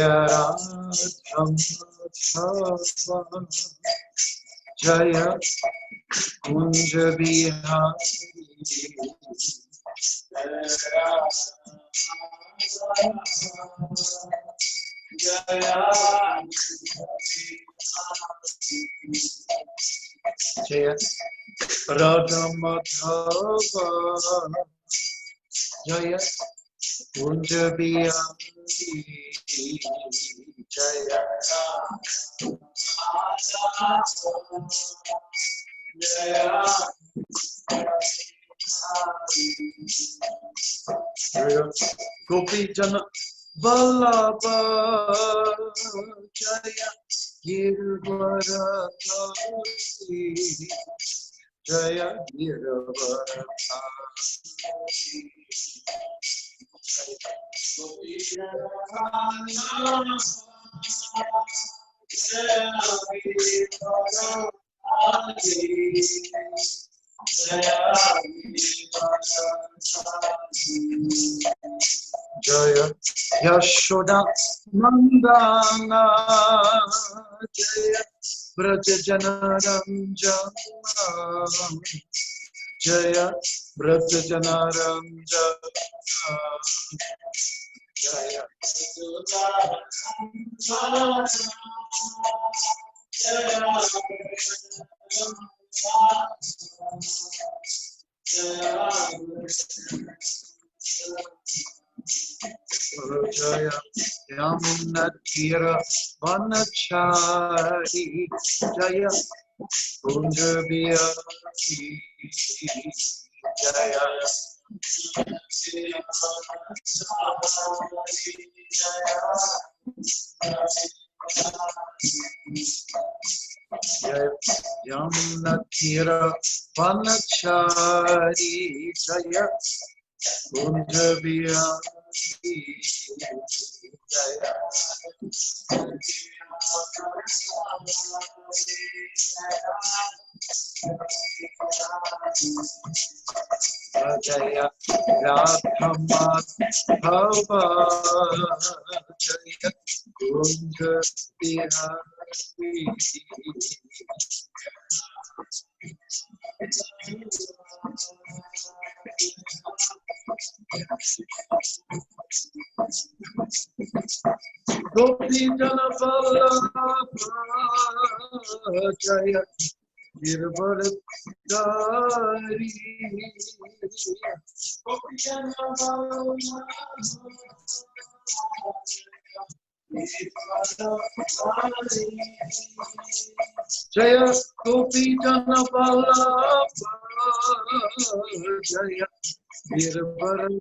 Jaya Radha Jaya Kunja Bihari Jaya Radha Madhava Jaya Kunja Bihari Jaya Jaya Gopi Jana Vallabha Jaya Girvaradhari Jaya Girvaradhari Gopi Jana Vallabha Jaya Girvaradhari Jaya Yashoda Nandana Jaya Brajajana Ranjana Jaya Brajajana Ranjana Jaya Jaya Yamuna Tira Vanachari Jaya Kunja Bihari Jaya Jaya Yamuna Tira Vanachari Jaya Kunja Bihari Jaya Jaya Radha Madhava Jaya Kunja Bihari Gopi Jana Vallabha Jaya Girvaradhari Gopi Jana Vallabha Jaya Gopi Jana Vallabha Jaya Girvaradhari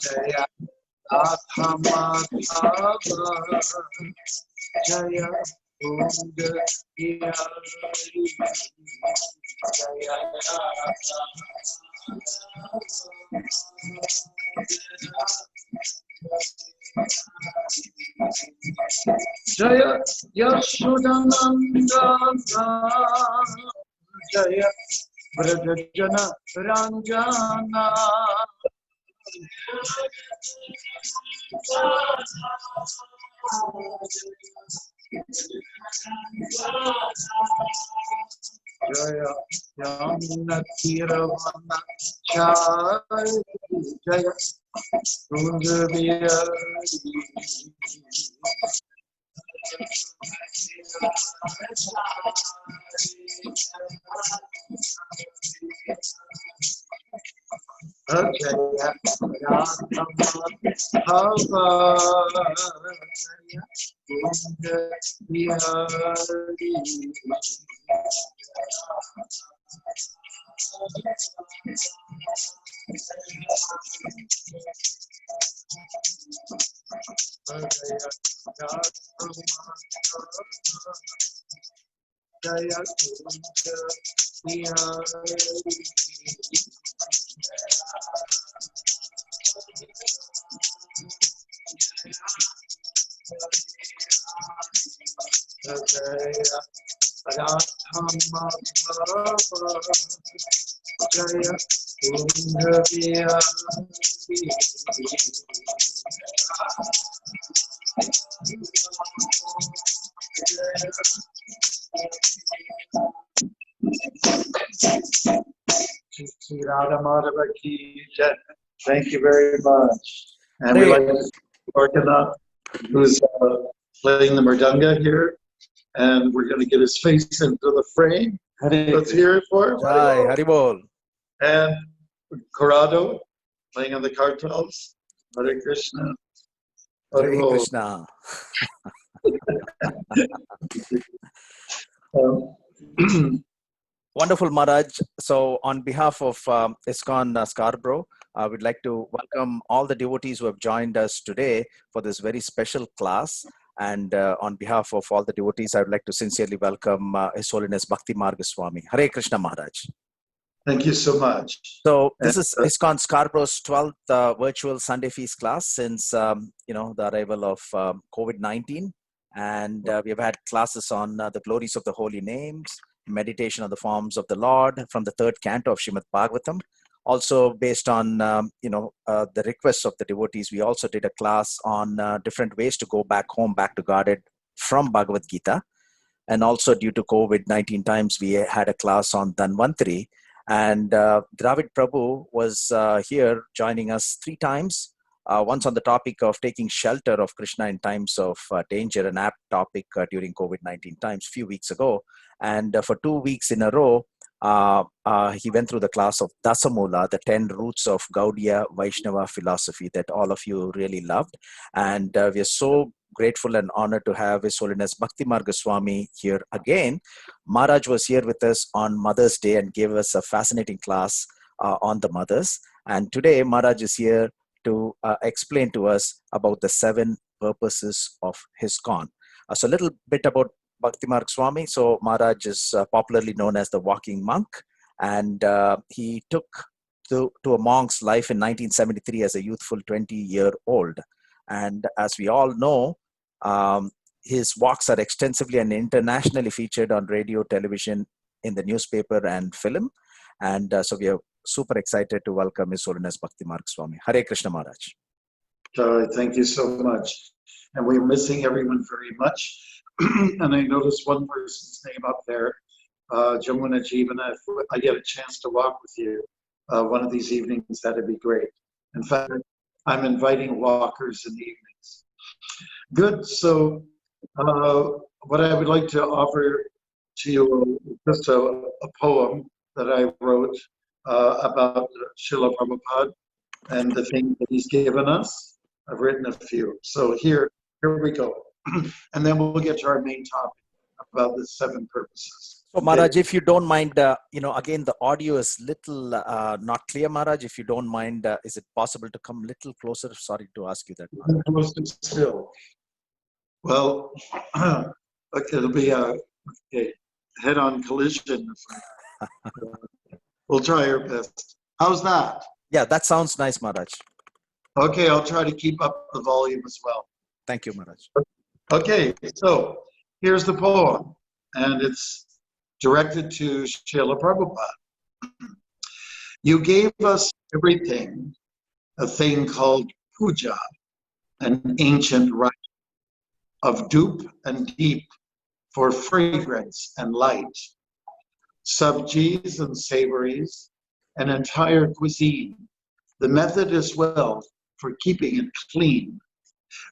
Jaya Radha Madhava Jaya Kunja Bihari Jaya Jaya Yashodanandana Jaya Brajajana Ranjana Jaya Yamuna Tiravana Chari Jaya Kunja Bihari Jaya Radha Madhava Jaya Kunja Bihari Jaya Kunja Bihari Jaya Indriya Sri Radha Madhava ki jai. Thank you very much. And we'd like to Orkana, who's playing the mridanga here, and we're going to get his face into the frame. Let's hear it for him. Jai Haribol. And Corrado playing on the kartals. Hare Krishna. Hare Haribol. Krishna. Wonderful, Maharaj. So on behalf of ISKCON Scarborough, I would like to welcome all the devotees who have joined us today for this very special class. And on behalf of all the devotees, I would like to sincerely welcome His Holiness Bhaktimarga Swami. Hare Krishna, Maharaj. Thank you so much. So this is ISKCON Scarborough's 12th virtual Sunday feast class since the arrival of COVID-19, and we have had classes on the glories of the holy names, meditation on the forms of the Lord from the third canto of Srimad Bhagavatam. Also, based on the requests of the devotees, we also did a class on different ways to go back home, back to Godhead from Bhagavad Gita. And also, due to COVID-19 times, we had a class on Dhanvantari. And Dravid Prabhu was here joining us 3 times, once on the topic of taking shelter of Krishna in times of danger, an apt topic during COVID-19 times, few weeks ago. And for 2 weeks in a row, he went through the class of Dasamula, the 10 roots of Gaudiya Vaishnava philosophy that all of you really loved. And we are so grateful and honored to have His Holiness Bhaktimarga Swami here again. Maharaj was here with us on Mother's Day and gave us a fascinating class on the mothers. And today Maharaj is here to explain to us about the 7 purposes of ISKCON. So a little bit about Bhaktimarga Swami. So Maharaj is popularly known as the walking monk, and he took to a monk's life in 1973 as a youthful 20-year-old. And as we all know, his walks are extensively and internationally featured on radio, television, in the newspaper and film. And so we are super excited to welcome His Holiness Bhaktimarga Swami. Hare Krishna, Maharaj. Thank you so much. And we're missing everyone very much. And I noticed one person's name up there, Jamuna Jeevana. If I get a chance to walk with you one of these evenings, that'd be great. In fact, I'm inviting walkers in the evenings. Good. So what I would like to offer to you is just a poem that I wrote about Srila Prabhupada and the things that he's given us. I've written a few. So here we go. And then we'll get to our main topic about the 7 purposes. So Maharaj, if you don't mind, again, the audio is little not clear, Maharaj. If you don't mind, is it possible to come a little closer? Sorry to ask you that, Maharaj. Closer still. Well, it'll be a head-on collision. We'll try our best. How's that? Yeah, that sounds nice, Maharaj. Okay, I'll try to keep up the volume as well. Thank you, Maharaj. Okay, so here's the poem, and it's directed to Srila Prabhupada. You gave us everything, a thing called puja, an ancient rite of dupe and deep for fragrance and light, subgies and savories, an entire cuisine, the method as well for keeping it clean,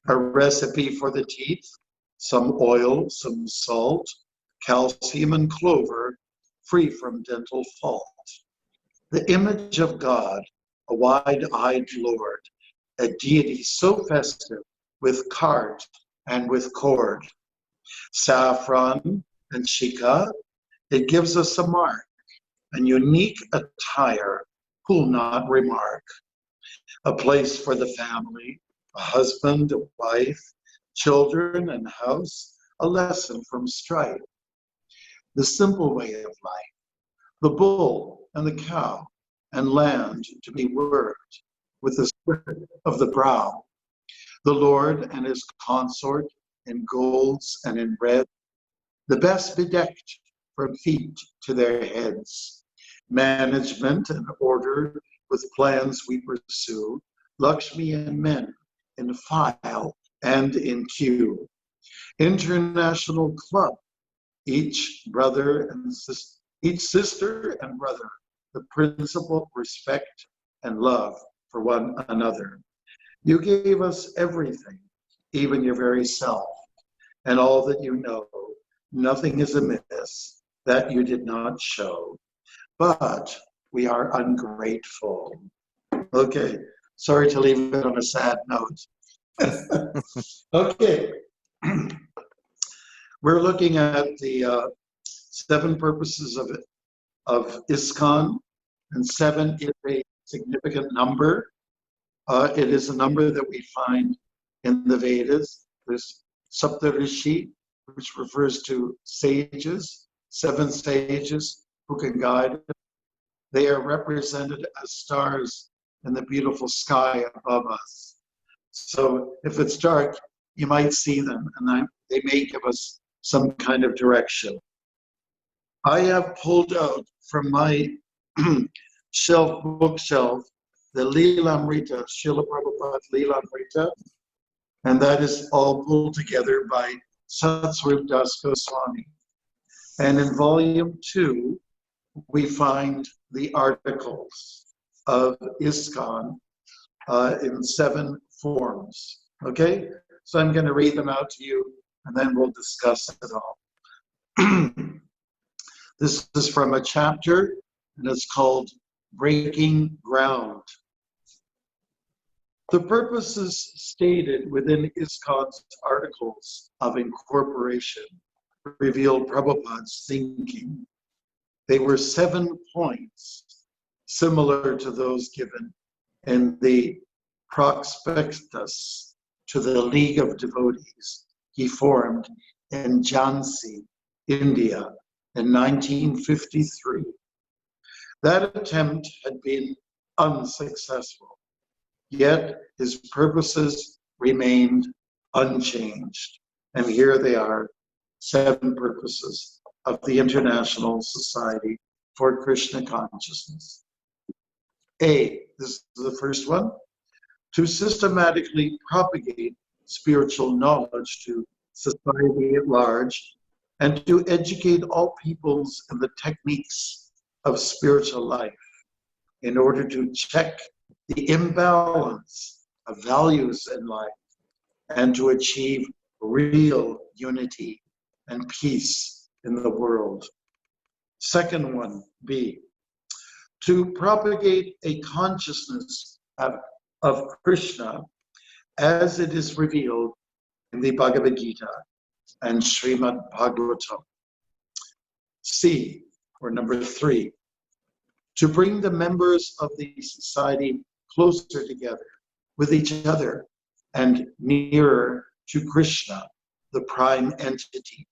a recipe for the teeth, some oil, some salt, calcium and clover, free from dental fault. The image of God, a wide-eyed Lord, a deity so festive with cart and with cord. Saffron and shika, it gives us a mark, an unique attire, who'll not remark. A place for the family, a husband, a wife, children and house, a lesson from strife. The simple way of life, the bull and the cow, and land to be worked with the sweat of the brow. The Lord and his consort in golds and in red, the best bedecked from feet to their heads. Management and order with plans we pursue, Lakshmi and men in file and in queue. International club, each brother and each sister and brother, the principle, respect, and love for one another. You gave us everything, even your very self, and all that you know. Nothing is amiss that you did not show, but we are ungrateful. Okay, sorry to leave it on a sad note. Okay, we're looking at the 7 purposes of ISKCON, and 7 is a significant number. It is a number that we find in the Vedas. There's Saptarishi, which refers to sages, 7 sages who can guide us. They are represented as stars in the beautiful sky above us. So if it's dark, you might see them, and they may give us some kind of direction. I have pulled out from my bookshelf, the Leelamrita, Srila Prabhupada Leelamrita, and that is all pulled together by Satsvarup Das Goswami. And in volume 2, we find the articles of ISKCON in 7 forms. Okay? So I'm going to read them out to you, and then we'll discuss it all. This is from a chapter, and it's called Breaking Ground. The purposes stated within ISKCON's articles of incorporation reveal Prabhupada's thinking. They were 7 points, similar to those given in the prospectus to the League of Devotees he formed in Jhansi, India, in 1953. That attempt had been unsuccessful, yet his purposes remained unchanged. And here they are, 7 purposes of the International Society for Krishna Consciousness. A, this is the first one, to systematically propagate spiritual knowledge to society at large, and to educate all peoples in the techniques of spiritual life in order to check the imbalance of values in life and to achieve real unity and peace in the world. Second one, B, to propagate a consciousness of Krishna as it is revealed in the Bhagavad Gita and Srimad Bhagavatam. C, or number 3, to bring the members of the society closer together with each other and nearer to Krishna, the prime entity,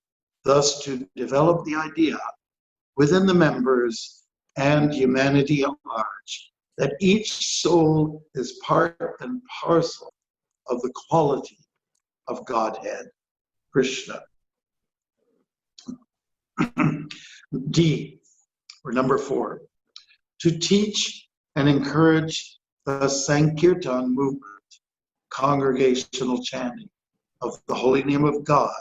thus to develop the idea within the members and humanity at large that each soul is part and parcel of the quality of Godhead, Krishna. D, or number 4, to teach and encourage the Sankirtan movement, congregational chanting of the holy name of God,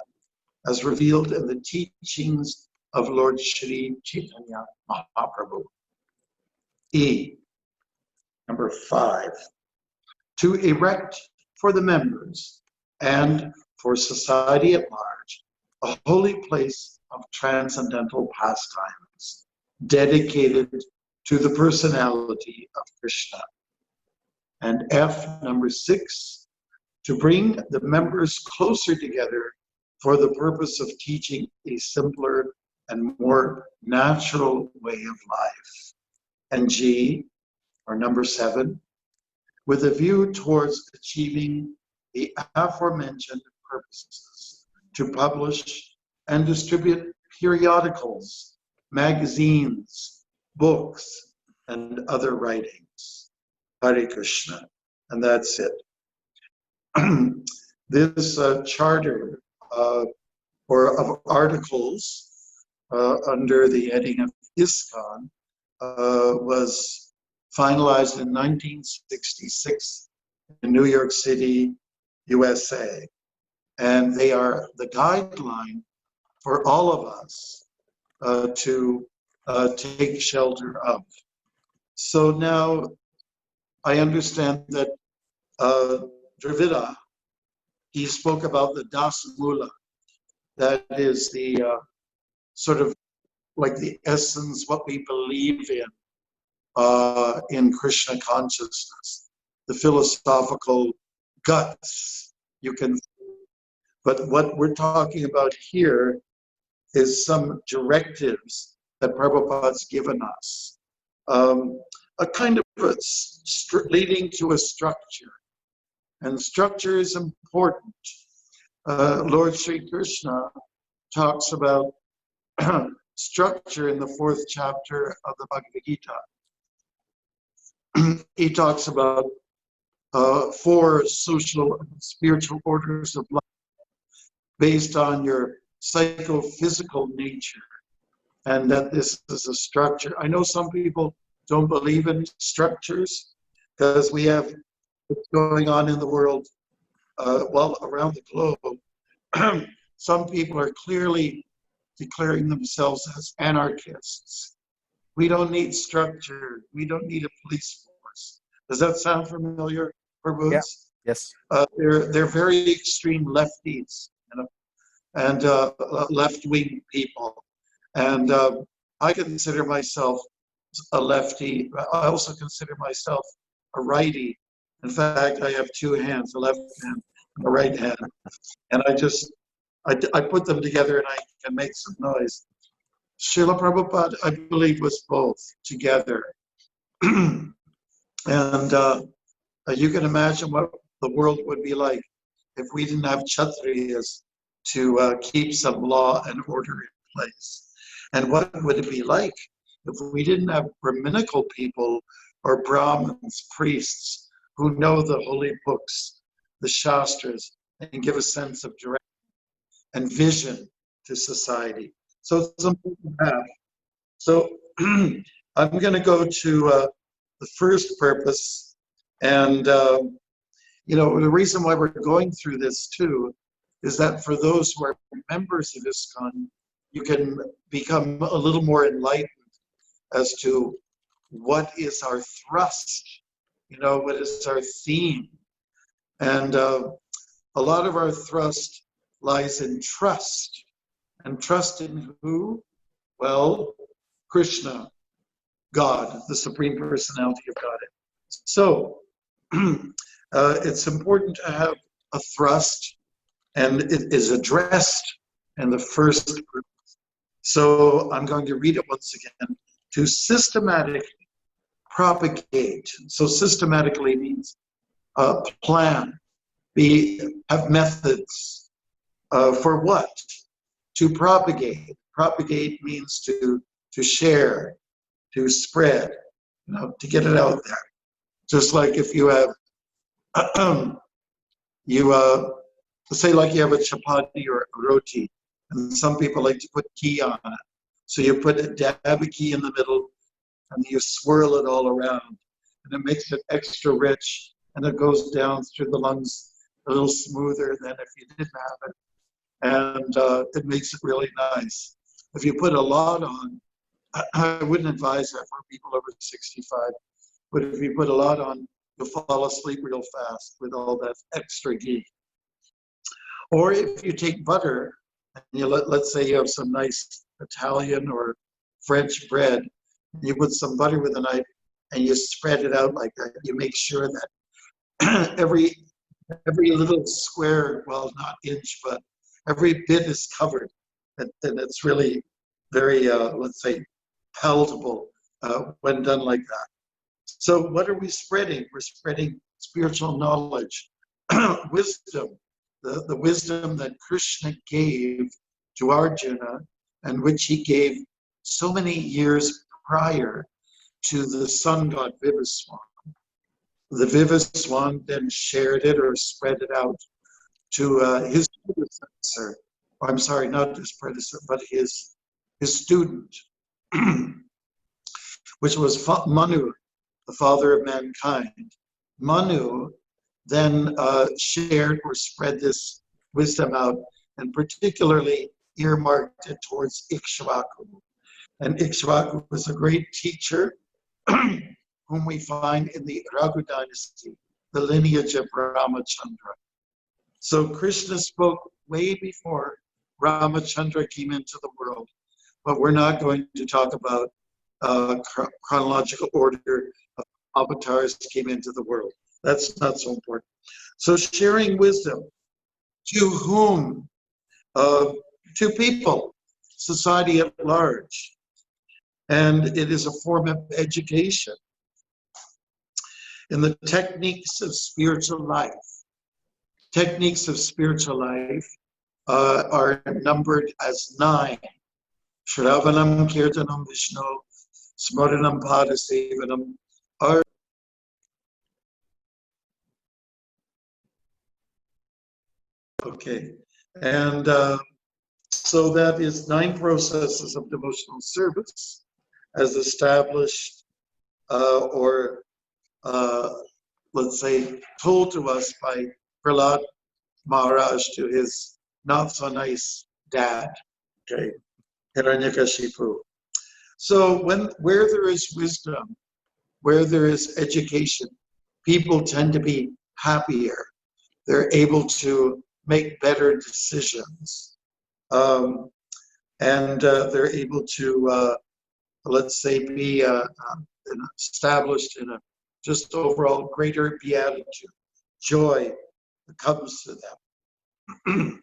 as revealed in the teachings of Lord Shri Chaitanya Mahaprabhu. E, number 5, to erect for the members and for society at large a holy place of transcendental pastimes dedicated to the personality of Krishna. And F, number 6, to bring the members closer together for the purpose of teaching a simpler and more natural way of life. And G, or number 7, with a view towards achieving the aforementioned purposes, to publish and distribute periodicals, magazines, books, and other writings. Hare Krishna. And that's it. This charter or of articles under the heading of ISKCON was finalized in 1966 in New York City, USA. And they are the guideline for all of us to take shelter of. So now I understand that Dravida, he spoke about the Dasamula. That is the sort of like the essence, what we believe in Krishna consciousness, the philosophical guts, you can. But what we're talking about here is some directives that Prabhupada's given us, a kind of leading to a structure. And structure is important. Lord Sri Krishna talks about structure in the 4th chapter of the Bhagavad Gita. He talks about 4 social and spiritual orders of life based on your psychophysical nature, and that this is a structure. I know some people don't believe in structures because we have what's going on in the world, around the globe. Some people are clearly declaring themselves as anarchists. We don't need structure. We don't need a police force. Does that sound familiar, Prabhu? Yeah. Yes. They're very extreme lefties, and left-wing people. And I consider myself a lefty. I also consider myself a righty. In fact, I have 2 hands, a left hand and a right hand. And I put them together and I can make some noise. Srila Prabhupada, I believe, was both together. And you can imagine what the world would be like if we didn't have Kshatriyas to keep some law and order in place. And what would it be like if we didn't have Brahminical people or Brahmins, priests, who know the holy books, the Shastras, and give a sense of direction and vision to society. So it's important to have. So I'm going to go to the first purpose. And, the reason why we're going through this too is that for those who are members of ISKCON, you can become a little more enlightened as to what is our thrust, what is our theme. And a lot of our thrust lies in trust. And trust in who? Well, Krishna, God, the Supreme Personality of Godhead. So it's important to have a thrust, and it is addressed in the first group. So I'm going to read it once again. To systematically propagate. So systematically means plan, have methods. For what? To propagate. Propagate means to share, to spread, to get it out there. Just like if you have, say like you have a chapati or a roti, and some people like to put ghee on it. So you put a dab of ghee in the middle, and you swirl it all around, and it makes it extra rich, and it goes down through the lungs a little smoother than if you didn't have it. And it makes it really nice. If you put a lot on, I wouldn't advise that for people over 65, but if you put a lot on, you'll fall asleep real fast with all that extra ghee. Or if you take butter, and let's say you have some nice Italian or French bread, you put some butter with a knife and you spread it out like that. You make sure that every little square, well, not inch, but every bit is covered. And it's really very, let's say, palatable when done like that. So what are we spreading? We're spreading spiritual knowledge, wisdom, the wisdom that Krishna gave to Arjuna, and which he gave so many years prior to the sun god Vivaswan. The Vivaswan then shared it or spread it out to his predecessor, I'm sorry, not his predecessor, but his student, which was Manu, the father of mankind. Manu then shared or spread this wisdom out, and particularly earmarked it towards Ikshvaku. And Ikshvaku was a great teacher whom we find in the Raghu dynasty, the lineage of Ramachandra. So Krishna spoke way before Ramachandra came into the world, but we're not going to talk about chronological order of avatars came into the world. That's not so important. So sharing wisdom to whom? To people, society at large. And it is a form of education in the techniques of spiritual life. Techniques of spiritual life are numbered as 9. Shravanam, Kirtanam, Vishnu, Smaranam, Padasevanam. Okay, and so that is 9 processes of devotional service as established or let's say told to us by Prahlad Maharaj to his not so nice dad, okay, Hiranyakashipu. So where there is wisdom, where there is education, people tend to be happier. They're able to make better decisions. And they're able to, let's say, be established in a just overall greater beatitude, joy that comes to them.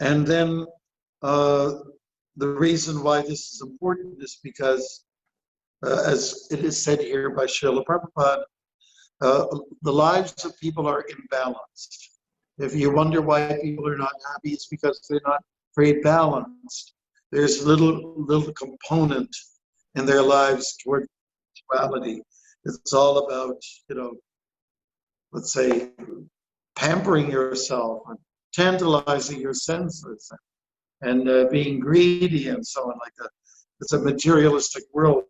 And then the reason why this is important is because, as it is said here by Srila Prabhupada, the lives of people are imbalanced. If you wonder why people are not happy, it's because they're not very balanced. There's little component in their lives toward spirituality. It's all about, let's say, pampering yourself and tantalizing your senses and being greedy and so on like that. It's a materialistic world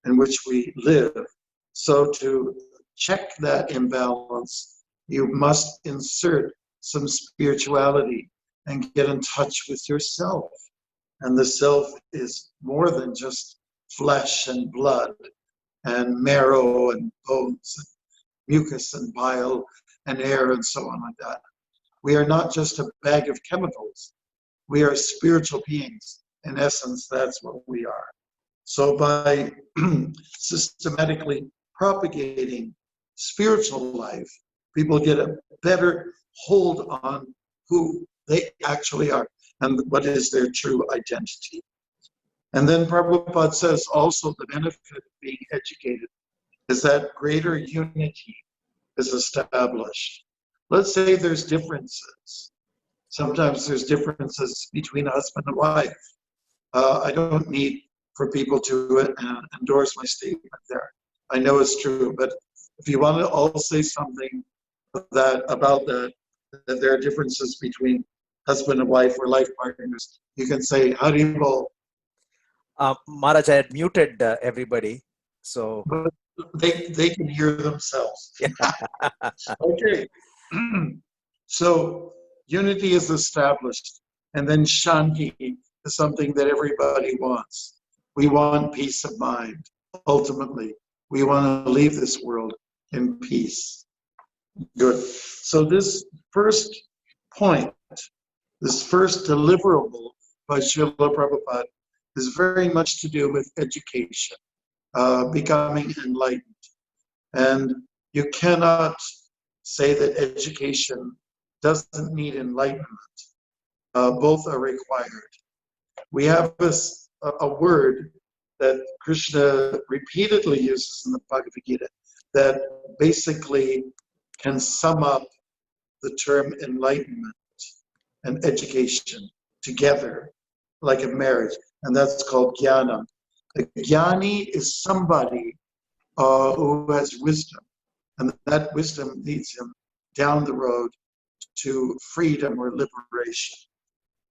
in which we live. So to check that imbalance, you must insert some spirituality and get in touch with yourself. And the self is more than just flesh and blood and marrow and bones and mucus and bile and air and so on like that. We are not just a bag of chemicals. We are spiritual beings. In essence, that's what we are. So by systematically propagating spiritual life, people get a better hold on who they actually are and what is their true identity. And then Prabhupada says also the benefit of being educated is that greater unity is established. Let's say there's differences. Sometimes there's differences between husband and wife. I don't need for people to endorse my statement there. I know it's true, but if you want to all say something about that there are differences between husband and wife or life partners, you can say Haribol. Maharaj, I had muted everybody, so But they can hear themselves. Okay. So unity is established, and then Shanti is something that everybody wants. We want peace of mind. Ultimately, we want to leave this world in peace. Good. So this first point, this first deliverable by Srila Prabhupada is very much to do with education, becoming enlightened. And you cannot say that education doesn't need enlightenment. Both are required. We have a word that Krishna repeatedly uses in the Bhagavad Gita that basically can sum up the term enlightenment and education together like a marriage, and that's called jnana. A jnani is somebody who has wisdom, and that wisdom leads him down the road to freedom or liberation.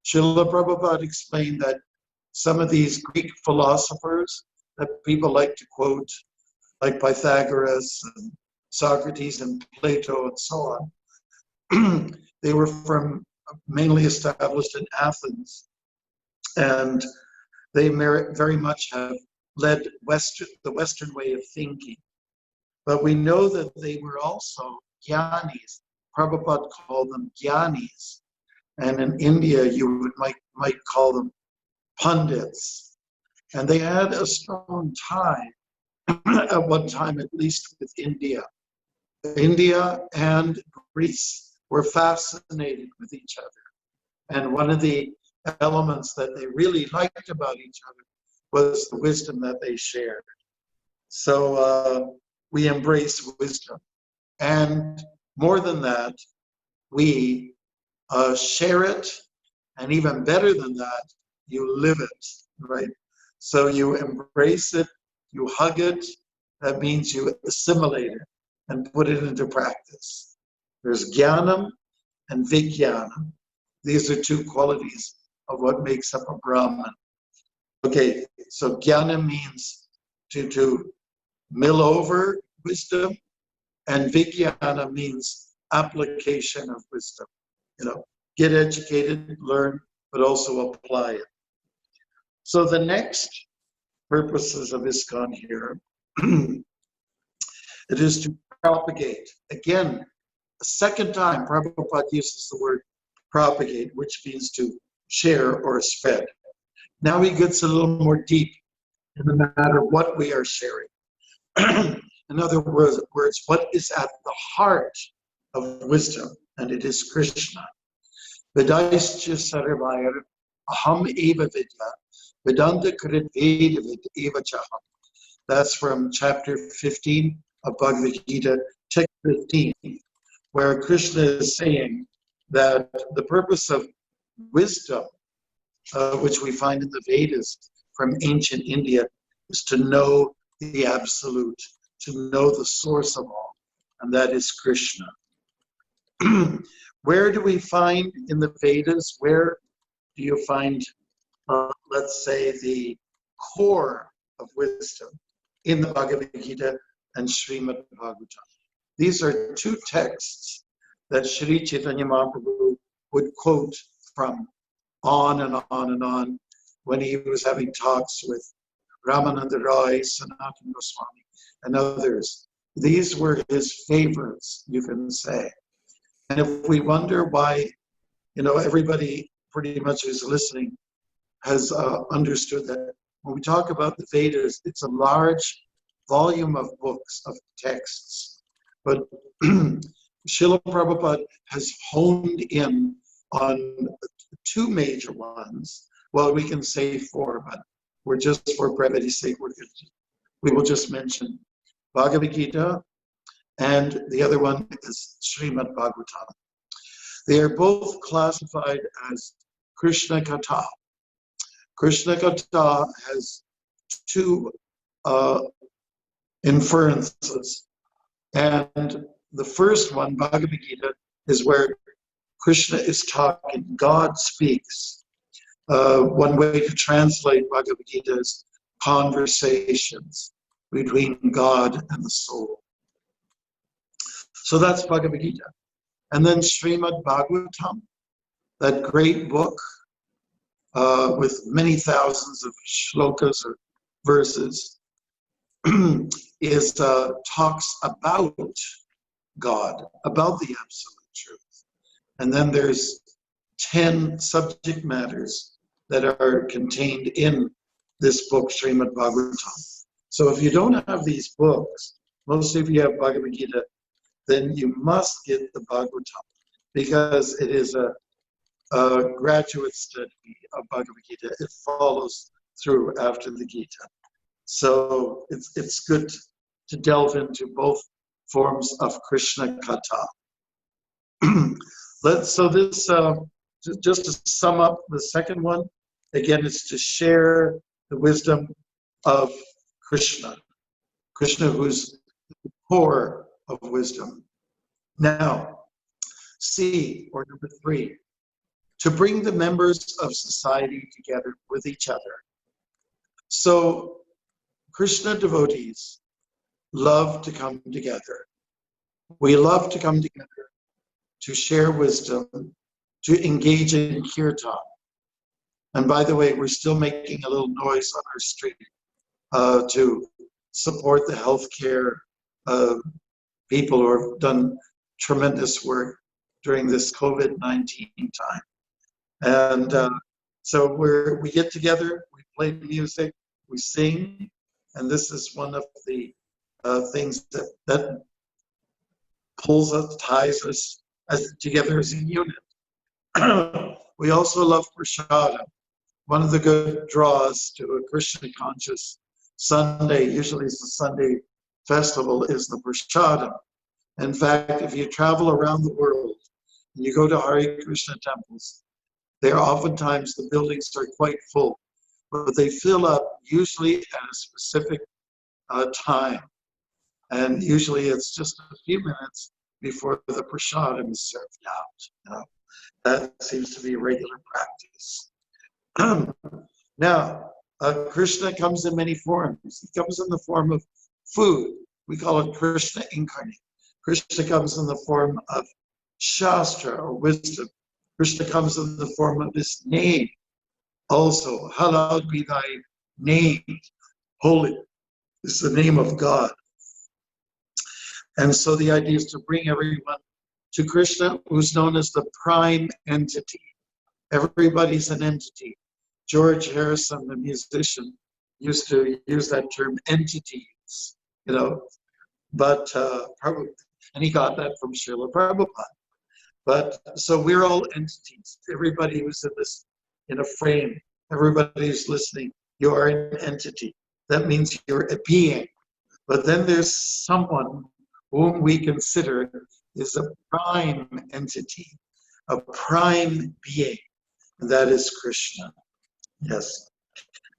Srila Prabhupada explained that some of these Greek philosophers that people like to quote, like Pythagoras and Socrates and Plato and so on, they were mainly established in Athens, and they very much have led the Western way of thinking. But we know that they were also jnanis. Prabhupada called them jnanis. And in India, you might call them pundits. And they had a strong tie, at one time at least, with India. India and Greece were fascinated with each other. And one of the elements that they really liked about each other was the wisdom that they shared. So we embrace wisdom. And more than that, we share it. And even better than that, you live it, right? So you embrace it, you hug it. That means you assimilate it and put it into practice. There's jnanam and vijnanam. These are two qualities of what makes up a Brahman. Okay, so jnana means to mill over wisdom, and vijnana means application of wisdom. You know, get educated, learn, but also apply it. So the next purposes of ISKCON here, it is to propagate. Again, a second time, Prabhupada uses the word propagate, which means to share or spread. Now he gets a little more deep in the matter of what we are sharing. In other words, what is at the heart of wisdom, and it is Krishna. Vedaischa sarvayar aham eva vidya, vedanta krit vedavid eva chaham. That's from chapter 15 of Bhagavad Gita, text 15, where Krishna is saying that the purpose of wisdom, which we find in the Vedas from ancient India, is to know the absolute, to know the source of all, and that is Krishna. Where do we find in the Vedas, where do you find, let's say, the core of wisdom? In the Bhagavad Gita and Srimad Bhagavatam. These are two texts that Sri Chaitanya Mahaprabhu would quote from on and on and on when he was having talks with Ramananda Roy, Sanatana Swami, and others. These were his favorites, you can say. And if we wonder why, everybody pretty much who's listening has understood that when we talk about the Vedas, it's a large volume of books, of texts. But Srila Prabhupada has honed in on two major ones. Well, we can say four, but we're just for brevity's sake, we will just mention Bhagavad Gita, and the other one is Srimad Bhagavatam. They are both classified as Krishna Katha. Krishna Katha has two inferences. And the first one, Bhagavad Gita, is where Krishna is talking, God speaks. One way to translate Bhagavad Gita is conversations between God and the soul. So that's Bhagavad Gita. And then Srimad Bhagavatam, that great book with many thousands of shlokas or verses, talks about God, about the absolute truth. And then there's 10 subject matters that are contained in this book, Srimad Bhagavatam. So if you don't have these books, mostly if you have Bhagavad Gita, then you must get the Bhagavatam, because it is a graduate study of Bhagavad Gita. It follows through after the Gita. So it's good to delve into both forms of Krishna Katha. Just to sum up the second one, again, it's to share the wisdom of Krishna. Krishna, who's the core of wisdom. Now, C, or number 3, to bring the members of society together with each other. So Krishna devotees love to come together. We love to come together to share wisdom, to engage in kirtan. And by the way, we're still making a little noise on our street to support the healthcare people who have done tremendous work during this COVID-19 time. And so we get together, we play music, we sing, and this is one of the things that pulls us, ties us together as a unit. We also love prasada. One of the good draws to a Krishna conscious Sunday, usually it's the Sunday festival, is the prasada. In fact, if you travel around the world and you go to Hare Krishna temples, there oftentimes the buildings are quite full, but they fill up usually at a specific time. And usually it's just a few minutes before the prasadam is served out. That seems to be a regular practice. Now, Krishna comes in many forms. He comes in the form of food. We call it Krishna incarnate. Krishna comes in the form of Shastra or wisdom. Krishna comes in the form of his name. Also, hallowed be thy name. Holy is the name of God. And so the idea is to bring everyone to Krishna, who's known as the prime entity. Everybody's an entity. George Harrison, the musician, used to use that term entities, but probably, and he got that from Srila Prabhupada. But so we're all entities. Everybody who's in a frame, everybody who's listening, you are an entity. That means you're a being. But then there's someone whom we consider is a prime entity, a prime being, and that is Krishna. Yes.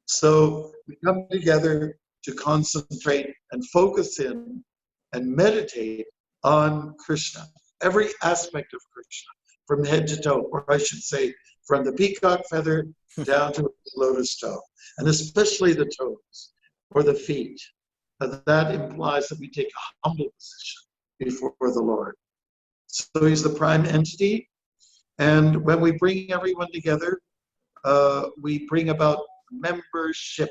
So we come together to concentrate and focus in and meditate on Krishna, every aspect of Krishna, from head to toe, or I should say, from the peacock feather down to the lotus toe, and especially the toes or the feet. That implies that we take a humble position before the Lord. So he's the prime entity, and when we bring everyone together, we bring about membership.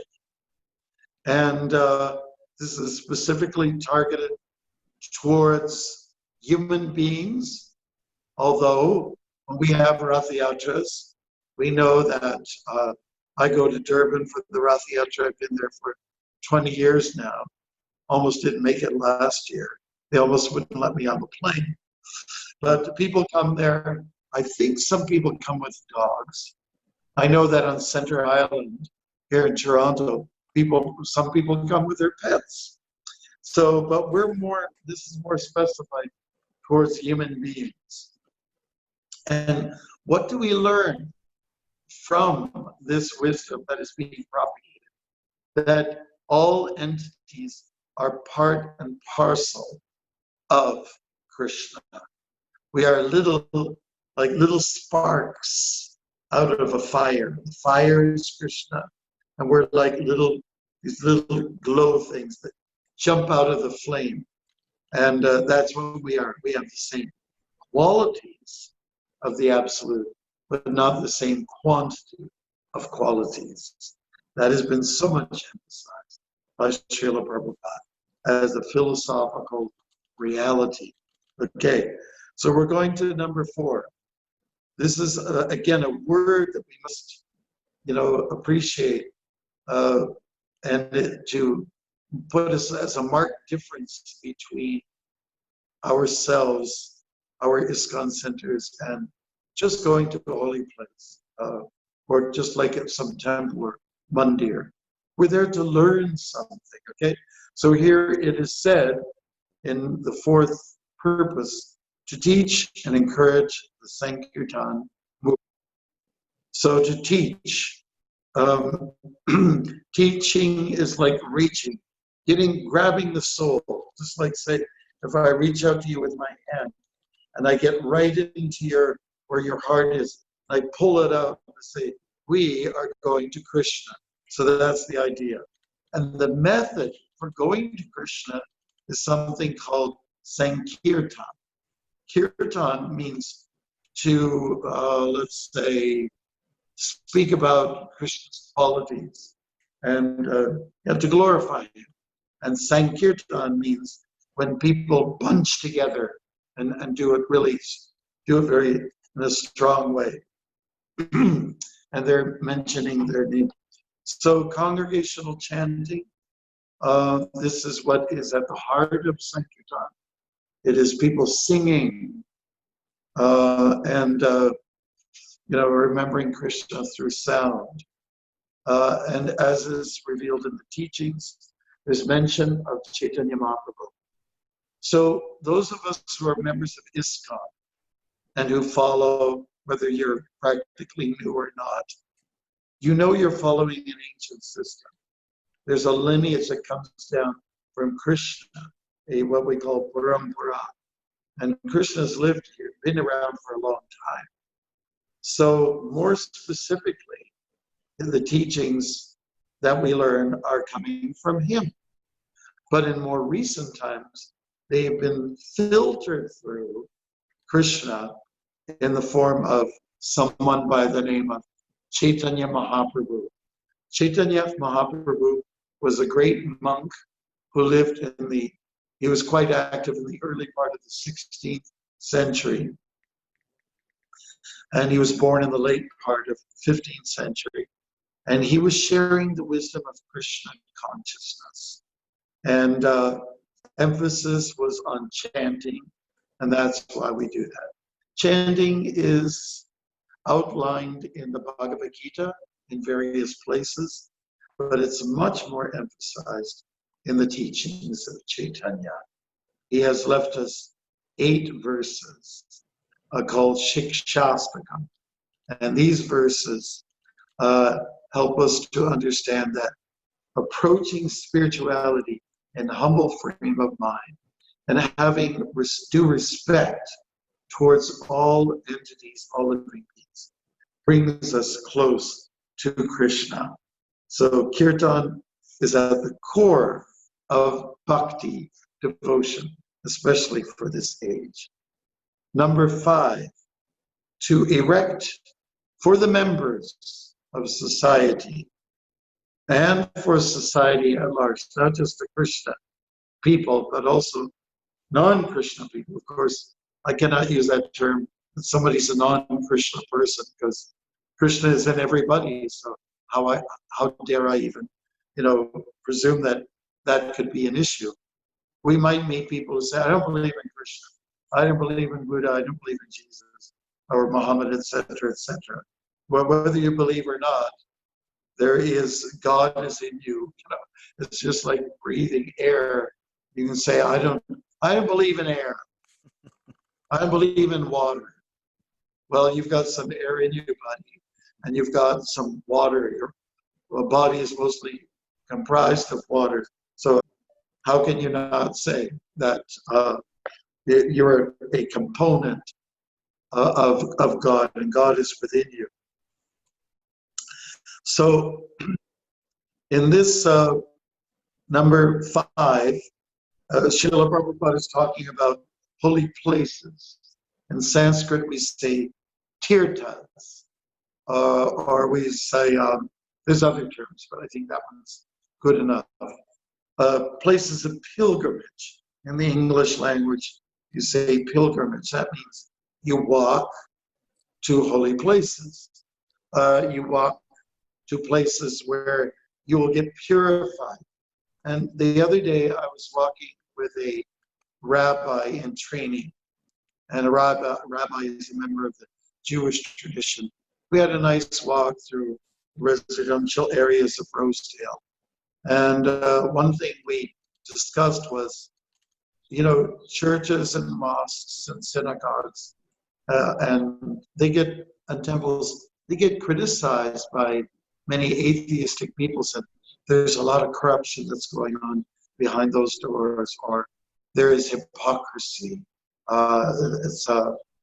And this is specifically targeted towards human beings, although when we have Rath Yatras, we know that I go to Durban for the Rath Yatra. I've been there for 20 years now. Almost didn't make it last year. They almost wouldn't let me on the plane. But people come there. I think some people come with dogs. I know that on Center Island here in Toronto, some people come with their pets. So, but this is more specified towards human beings. And what do we learn from this wisdom that is being propagated? That all entities are part and parcel of Krishna. We are little sparks out of a fire. The fire is Krishna, and we're like these little glow things that jump out of the flame. And that's what we are. We have the same qualities of the Absolute, but not the same quantity of qualities. That has been so much emphasized by Srila Prabhupada as a philosophical reality. Okay, so we're going to number 4. This is, again, a word that we must, appreciate and to put us as a marked difference between ourselves, our ISKCON centers, and just going to a holy place, or just like at some temple or mandir. We're there to learn something, okay? So here it is said in the 4th purpose, to teach and encourage the Sankirtan movement. So to teach, teaching is like reaching, grabbing the soul. Just like, say, if I reach out to you with my hand and I get right into where your heart is, I pull it out and say, we are going to Krishna. So that's the idea. And the method for going to Krishna is something called Sankirtan. Kirtan means to, let's say, speak about Krishna's qualities and to glorify him. And Sankirtan means when people bunch together and do it very in a strong way. And they're mentioning their name. So congregational chanting, this is what is at the heart of Sankirtan. It is people singing and remembering Krishna through sound. And as is revealed in the teachings, there's mention of Chaitanya Mahaprabhu. So those of us who are members of ISKCON and who follow, whether you're practically new or not, you know you're following an ancient system. There's a lineage that comes down from Krishna, what we call Parampara. And Krishna's lived here, been around for a long time. So more specifically, the teachings that we learn are coming from him. But in more recent times, they've been filtered through Krishna in the form of someone by the name of Chaitanya Mahaprabhu. Chaitanya Mahaprabhu was a great monk who lived he was quite active in the early part of the 16th century. And he was born in the late part of the 15th century. And he was sharing the wisdom of Krishna consciousness. And emphasis was on chanting, and that's why we do that. Chanting is outlined in the Bhagavad Gita in various places, but it's much more emphasized in the teachings of Chaitanya. He has left us 8 verses called Shikshastakam. And these verses help us to understand that approaching spirituality in humble frame of mind and having due respect towards all entities, all living beings, brings us close to Krishna. So Kirtan is at the core of bhakti, devotion, especially for this age. Number 5, to erect for the members of society and for society at large, not just the Krishna people, but also non-Krishna people. Of course, I cannot use that term that somebody's a non-Krishna person, because Krishna is in everybody. So how dare I even, presume that that could be an issue? We might meet people who say, I don't believe in Krishna, I don't believe in Buddha, I don't believe in Jesus or Muhammad, etc., etc. Well, whether you believe or not, God is in you. It's just like breathing air. You can say, I don't believe in air. I don't believe in water. Well, you've got some air in your body, and you've got some water. Your body is mostly comprised of water. So how can you not say that you're a component of God, and God is within you? So in this number 5, Srila Prabhupada is talking about holy places. In Sanskrit, we say tirthas, or we say, there's other terms, but I think that one's good enough. Places of pilgrimage. In the English language, you say pilgrimage. That means you walk to holy places. You walk to places where you will get purified. And the other day I was walking with a rabbi in training, and a rabbi is a member of the Jewish tradition. We had a nice walk through residential areas of Rosedale. And one thing we discussed was, churches and mosques and synagogues and temples, they get criticized by many atheistic people. Said there's a lot of corruption that's going on behind those doors, or there is hypocrisy.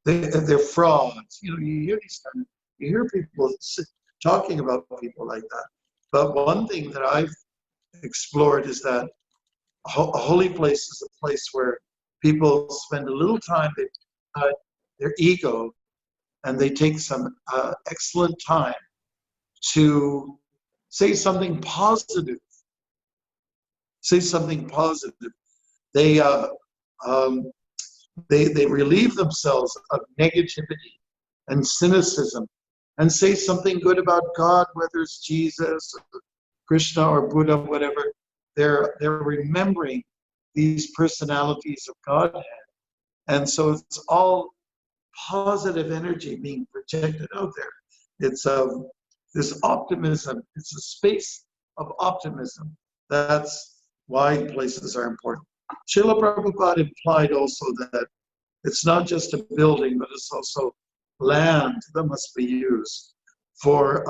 They're frauds. You hear these kind of You hear people talking about people like that. But one thing that I've explored is that a holy place is a place where people spend a little time, they their ego, and they take some excellent time to say something positive. Say something positive. They they relieve themselves of negativity and cynicism, and say something good about God, whether it's Jesus, or Krishna, or Buddha, whatever. They're remembering these personalities of Godhead, and so it's all positive energy being projected out there. It's this optimism. It's a space of optimism. That's why places are important. Srila Prabhupada implied also that it's not just a building, but it's also land that must be used for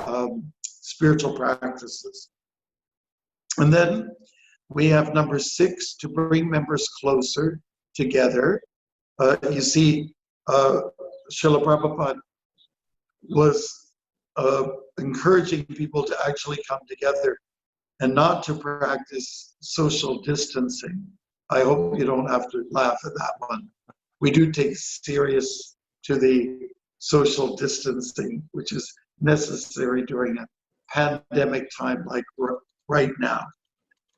spiritual practices. And then we have number 6, to bring members closer together. You see, Srila Prabhupada was encouraging people to actually come together and not to practice social distancing. I hope you don't have to laugh at that one. We do take serious to the social distancing, which is necessary during a pandemic time like right now.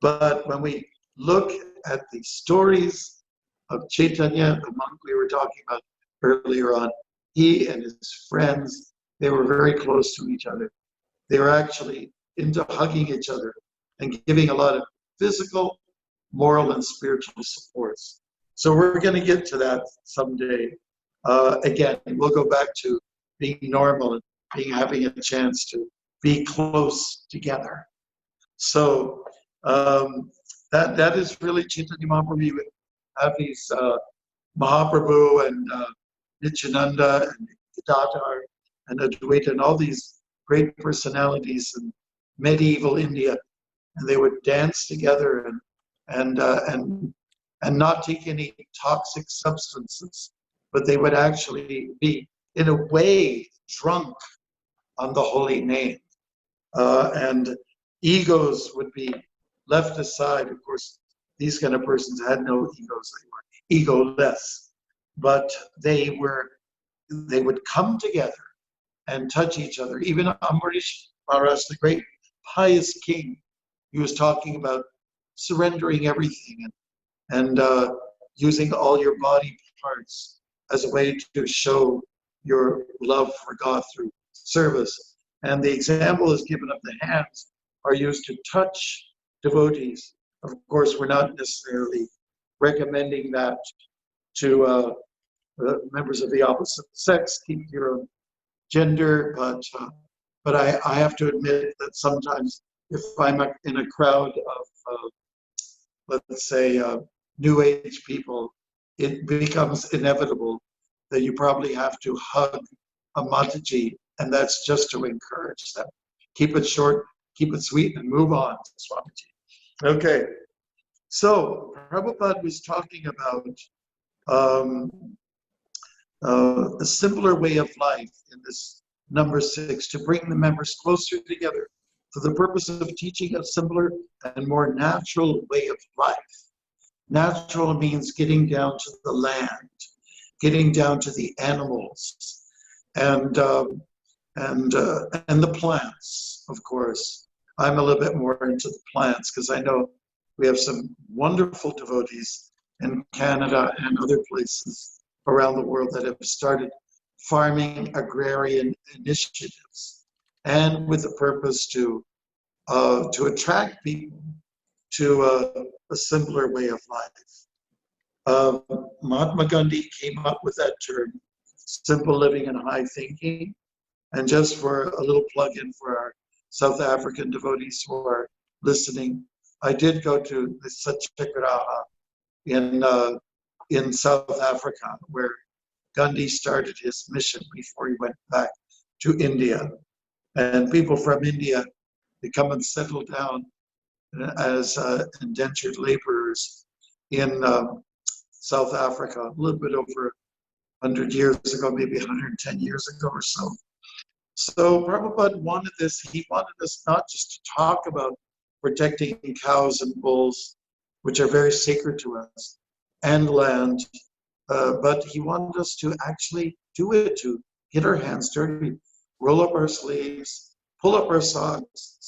But when we look at the stories of Chaitanya, the monk we were talking about earlier on, he and his friends, they were very close to each other. They were actually into hugging each other and giving a lot of physical, moral, and spiritual supports. So we're going to get to that someday. Again, we'll go back to being normal and having a chance to be close together. So that is really Chaitanya Mahaprabhu. We have these Mahaprabhu and Nityananda and Gadadhar and Advaita and all these great personalities in medieval India, and they would dance together and not take any toxic substances, but they would actually be, in a way, drunk on the holy name. And egos would be left aside. Of course, these kind of persons had no egos. They were egoless. But they would come together and touch each other. Even Amrish Maharaj, the great pious king, he was talking about surrendering everything and using all your body parts as a way to show your love for God through service. And the example is given of the hands are used to touch devotees. Of course, we're not necessarily recommending that to members of the opposite sex. Keep your own gender, but I have to admit that sometimes if I'm in a crowd of, let's say, New Age people, it becomes inevitable that you probably have to hug a Mataji, and that's just to encourage them. Keep it short, keep it sweet, and move on, Swamiji. Okay, so Prabhupada was talking about a simpler way of life in this number 6, to bring the members closer together for the purpose of teaching a simpler and more natural way of life. Natural means getting down to the land, getting down to the animals, and the plants, of course. I'm a little bit more into the plants because I know we have some wonderful devotees in Canada and other places around the world that have started farming agrarian initiatives, and with the purpose to attract people to a simpler way of life. Mahatma Gandhi came up with that term, simple living and high thinking. And just for a little plug-in for our South African devotees who are listening, I did go to the Satyagraha in South Africa, where Gandhi started his mission before he went back to India. And people from India, they come and settle down as indentured laborers in South Africa, a little bit over 100 years ago, maybe 110 years ago or so. So Prabhupada wanted this. He wanted us not just to talk about protecting cows and bulls, which are very sacred to us, and land, but he wanted us to actually do it, to get our hands dirty, roll up our sleeves, pull up our socks,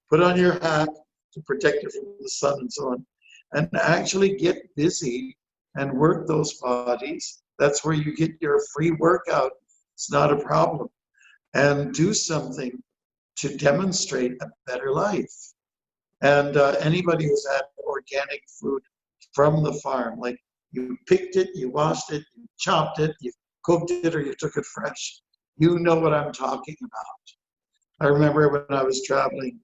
put on your hat to protect you from the sun and so on, and actually get busy and work those bodies. That's where you get your free workout. It's not a problem. And do something to demonstrate a better life. And anybody who's had organic food from the farm, like you picked it, you washed it, you chopped it, you cooked it, or you took it fresh, you know what I'm talking about. I remember when I was traveling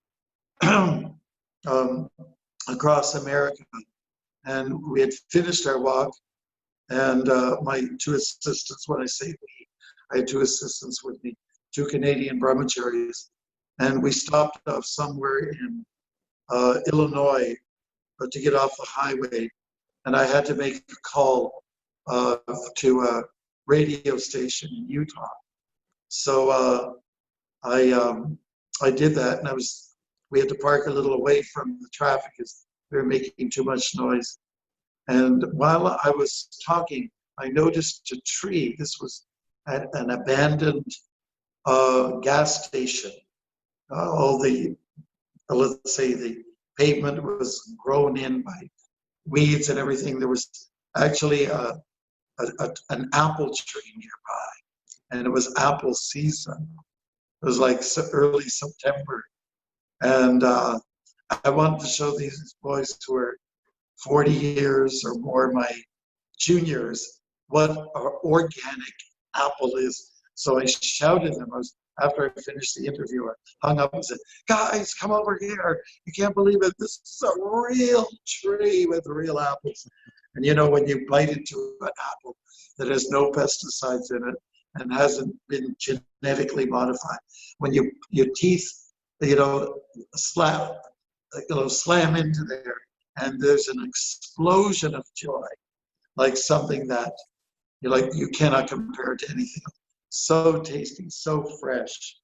across America, and we had finished our walk, and my two assistants, when I say we, I had two assistants with me, two Canadian brahmacharis, and we stopped off somewhere in Illinois to get off the highway, and I had to make a call to a radio station in Utah. So I did that, and we had to park a little away from the traffic because we were making too much noise. And while I was talking, I noticed a tree. This was at an abandoned gas station. Let's say the pavement was grown in by weeds and everything. There was actually an apple tree nearby, and it was apple season. It was like early September. And I wanted to show these boys who were 40 years or more, my juniors, what an organic apple is. So I shouted them. After I finished the interview, I hung up and said, guys, come over here. You can't believe it. This is a real tree with real apples. And you know, when you bite into an apple that has no pesticides in it and hasn't been genetically modified, when your teeth, slam into there, and there's an explosion of joy, like something that you cannot compare to anything else. So tasty, so fresh.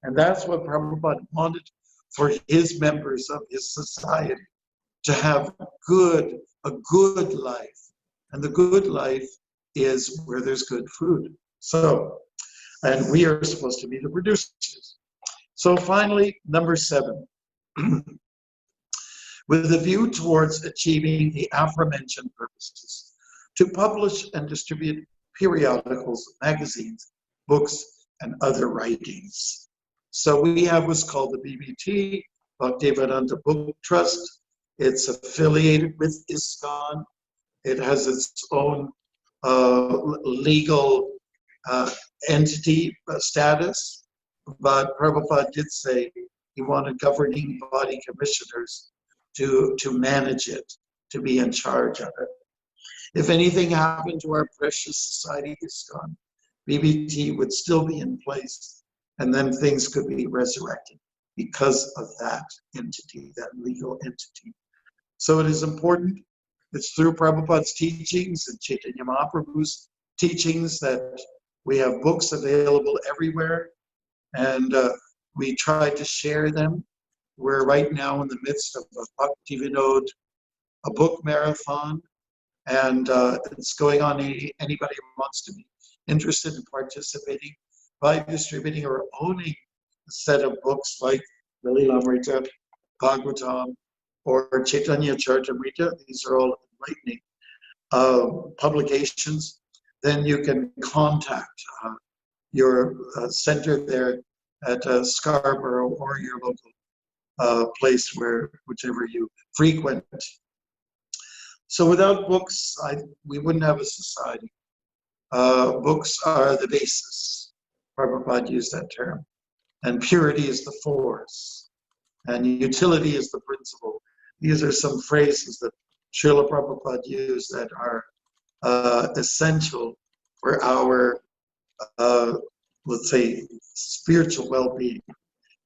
And that's what Prabhupada wanted for his members of his society, to have a good life. And the good life is where there's good food. So, and we are supposed to be the producers. So finally, number 7. With a view towards achieving the aforementioned purposes, to publish and distribute periodicals, magazines, books, and other writings. So we have what's called the BBT, Bhaktivedanta Book Trust. It's affiliated with ISKCON. It has its own legal entity status, but Prabhupada did say he wanted governing body commissioners to manage it, to be in charge of it. If anything happened to our precious society, ISKCON, BBT would still be in place, and then things could be resurrected because of that entity, that legal entity. So it is important. It's through Prabhupada's teachings and Chaitanya Mahaprabhu's teachings that we have books available everywhere, and we try to share them. We're right now in the midst of a Bhakti Vinod, a book marathon, and it's going on. Anybody who wants to be interested in participating by distributing or owning a set of books like the Lilamrita, Bhagavatam, or Chaitanya Charitamrita, these are all enlightening publications, then you can contact your center there at Scarborough or your local place whichever you frequent. So without books, we wouldn't have a society. Books are the basis. Prabhupada used that term. And purity is the force. And utility is the principle. These are some phrases that Srila Prabhupada used that are essential for our, let's say, spiritual well-being.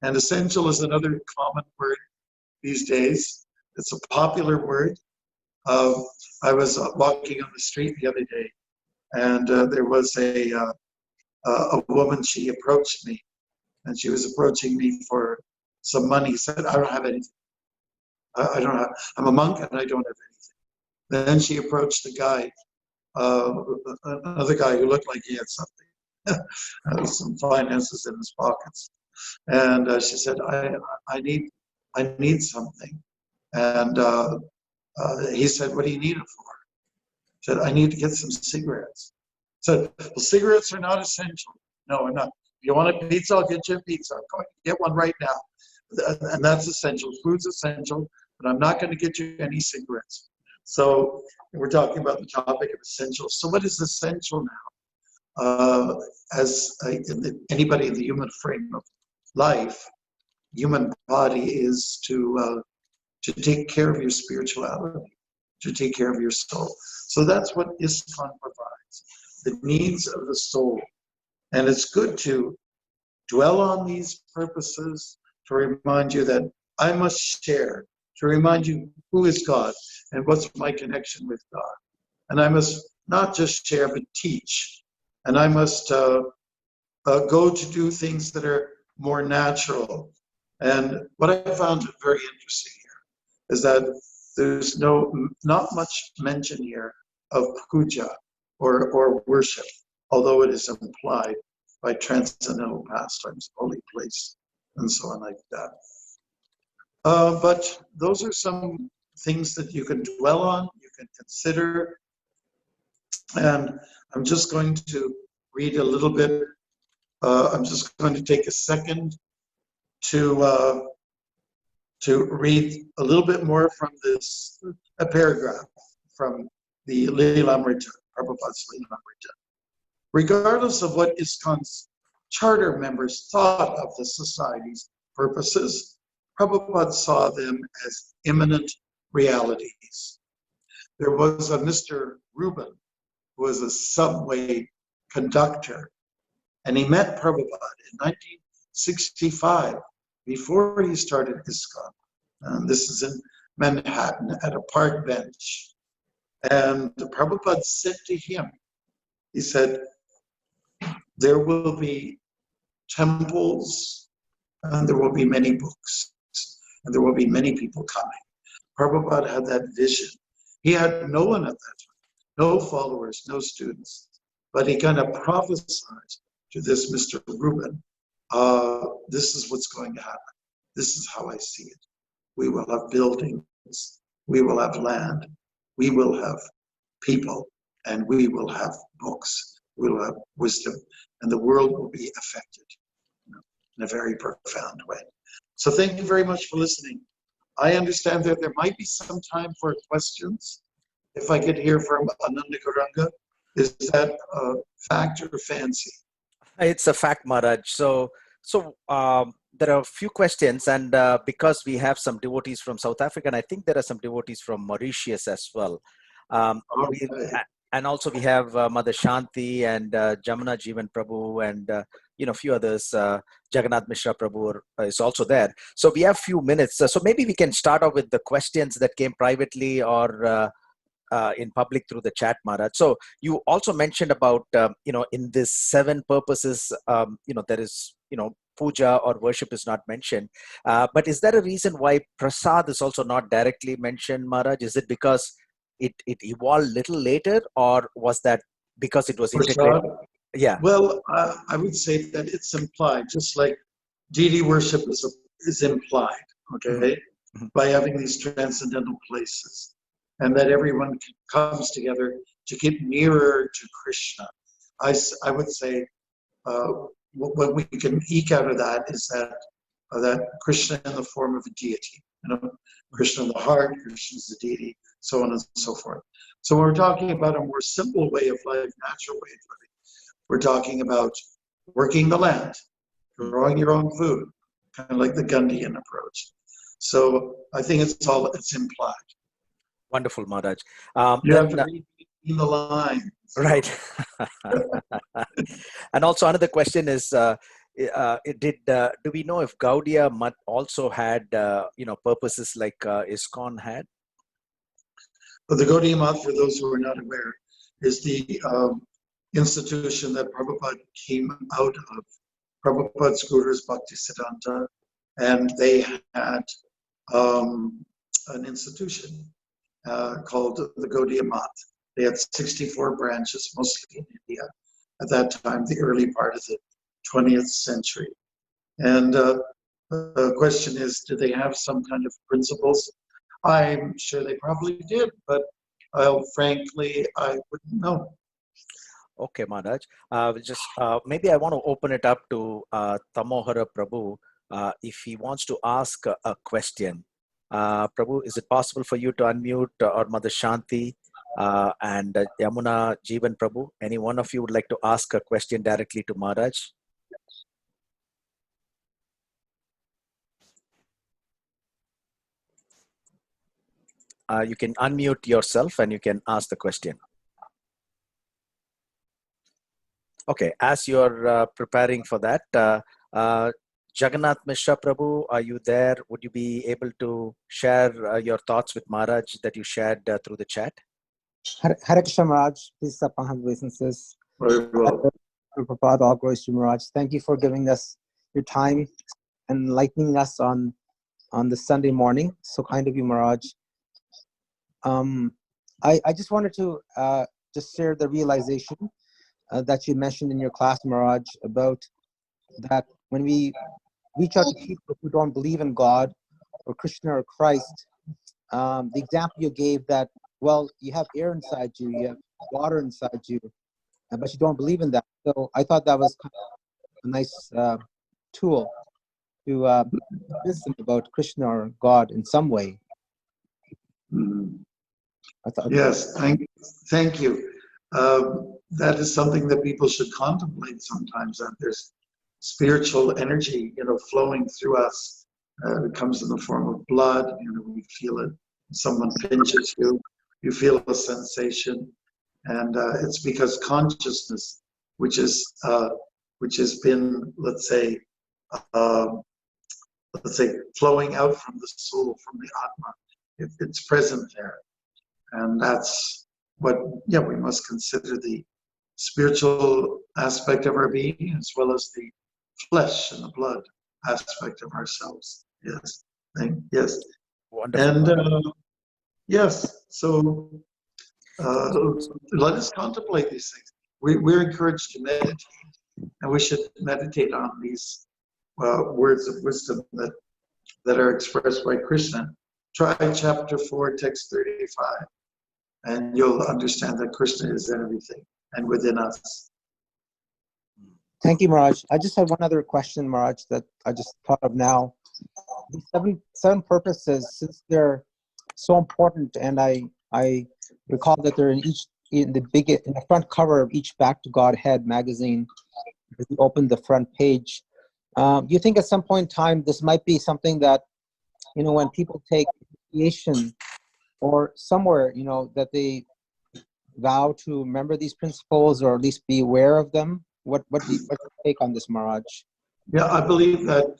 And essential is another common word these days. It's a popular word. I was walking on the street the other day, and there was a woman. She approached me, and she was approaching me for some money. He said, I don't have anything. I don't have, I'm a monk and I don't have anything. Then she approached the guy, another guy who looked like he had something, some finances in his pockets. And she said, I need something. And he said, what do you need it for? She said, I need to get some cigarettes. I said, well, cigarettes are not essential. No, I'm not. If you want a pizza, I'll get you a pizza. I'm going to get one right now. And that's essential. Food's essential, but I'm not going to get you any cigarettes. So we're talking about the topic of essential. So what is essential now? Anybody in the human frame of life, human body is to take care of your spirituality, to take care of your soul. So that's what ISKCON provides, the needs of the soul. And it's good to dwell on these purposes, to remind you that I must share, to remind you who is God and what's my connection with God. And I must not just share, but teach. And I must go to do things that are more natural. And what I found very interesting here is that there's not much mention here of puja or worship, although it is implied by transcendental pastimes, holy place, and so on like that. But those are some things that you can dwell on, you can consider. And I'm just going to read a little bit. I'm just going to take a second to read a little bit more from a paragraph from the Lilamrita, Prabhupada's Lilamrita. Regardless of what ISKCON's charter members thought of the society's purposes, Prabhupada saw them as imminent realities. There was a Mr. Rubin, who was a subway conductor, and he met Prabhupada in 1965, before he started ISKCON. And this is in Manhattan at a park bench. And Prabhupada said to him, he said, there will be temples and there will be many books and there will be many people coming. Prabhupada had that vision. He had no one at that time, no followers, no students, but he kind of prophesied to this Mr. Rubin, this is what's going to happen. This is how I see it. We will have buildings, we will have land, we will have people, and we will have books, we will have wisdom, and the world will be affected in a very profound way. So thank you very much for listening. I understand that there might be some time for questions. If I could hear from Ananda Garanga, is that a fact or fancy? It's a fact, Maharaj. So there are a few questions, and because we have some devotees from South Africa, and I think there are some devotees from Mauritius as well. And also we have Mother Shanti and Jamuna Jeevan Prabhu and a few others. Jagannath Mishra Prabhu is also there. So we have few minutes. So maybe we can start off with the questions that came privately or in public through the chat, Maharaj. So you also mentioned about, in this 7 purposes, there is, puja or worship is not mentioned. But is there a reason why prasad is also not directly mentioned, Maharaj? Is it because it evolved little later, or was that because it was integrated? Yeah. Well, I would say that it's implied, just like deity worship is implied, okay, mm-hmm. by having these transcendental places, and that everyone comes together to get nearer to Krishna. I would say what we can eke out of that is that Krishna in the form of a deity, Krishna in the heart, Krishna is the deity, so on and so forth. So when we're talking about a more simple way of life, natural way of living, we're talking about working the land, growing your own food, kind of like the Gandhian approach. So I think it's implied. Wonderful, Maharaj. You have to read between the lines. Right. And also another question is, do we know if Gaudiya Math also had, purposes like ISKCON had? Well, the Gaudiya Math, for those who are not aware, is the institution that Prabhupada came out of Prabhupada's gurus, Bhaktisiddhanta, and they had an institution called the Gaudiya Math. They had 64 branches, mostly in India, at that time, the early part of the 20th century. And the question is, did they have some kind of principles? I'm sure they probably did, but frankly, I wouldn't know. Okay, Maharaj. Maybe I want to open it up to Tamohara Prabhu if he wants to ask a question. Prabhu, is it possible for you to unmute or Mother Shanti and Yamuna Jeevan Prabhu? Any one of you would like to ask a question directly to Maharaj? You can unmute yourself and you can ask the question. Okay, as you're preparing for that, Jagannath Mishra Prabhu, are you there? Would you be able to share your thoughts with Maharaj that you shared through the chat? Hare Krishna Maharaj, please upon his obeisances. Very well. Prabhupada, all glories to Maharaj. Thank you for giving us your time and enlightening us on this Sunday morning. So kind of you, Maharaj. I just wanted to just share the realization that you mentioned in your class, Maharaj, about that when we reach out to people who don't believe in God or Krishna or Christ, the example you gave that, well, you have air inside you, you have water inside you, but you don't believe in that. So I thought that was kind of a nice tool to listen about Krishna or God in some way. Yes, thank you. That is something that people should contemplate sometimes, that there's spiritual energy, flowing through us. It comes in the form of blood, we feel it. Someone pinches you, you feel a sensation. And it's because consciousness, which has been, let's say, flowing out from the soul, from the Atma, it's present there. And that's what, we must consider the spiritual aspect of our being as well as the flesh and the blood aspect of ourselves. Yes. Yes. Wonderful. And yes, so let us contemplate these things. We're encouraged to meditate, and we should meditate on these words of wisdom that are expressed by Krishna. Try chapter 4, text 35. And you'll understand that Krishna is in everything and within us. Thank you, Maharaj. I just had one other question, Maharaj, that I just thought of now. The seven purposes, since they're so important, and I recall that they're in the front cover of each Back to Godhead magazine. If you open the front page, do you think at some point in time this might be something that, when people take initiation or somewhere, that they vow to remember these principles or at least be aware of them? What's your take on this, Maharaj? Yeah, I believe that